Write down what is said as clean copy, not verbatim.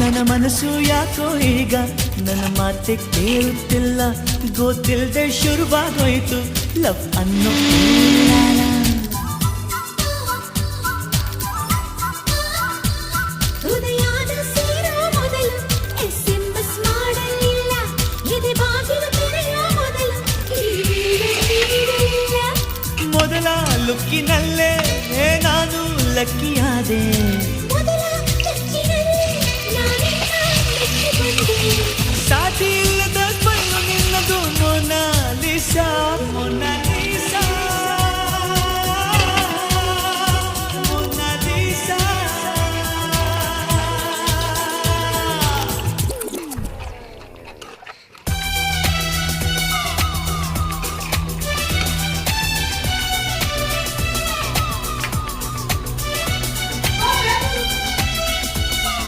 ನನ್ನ ಮನಸ್ಸು ಯಾಕೋ ಈಗ ನನ್ನ ಮಾತೆ ಕೇಳುತ್ತಿಲ್ಲ, ಗೊತ್ತಿಲ್ಲದೆ ಶುರುವಾಗೋಯ್ತು ಲವ್ ಅನ್ನೋ ಉಯ್ಯಾಲ. ಹೃದಯದ ಸೇರೋ ಮೊದಲು SMS ಮಾಡಲಿಲ್ಲ, ಎದೆ ಬಾಗಿಲು ತೆರೆಯೋ ಮೊದಲು ಮೊದಲ ಲುಕ್ಕಿನಲ್ಲೇ ನಾನು ಲಕ್ಕಿಯಾದೆ.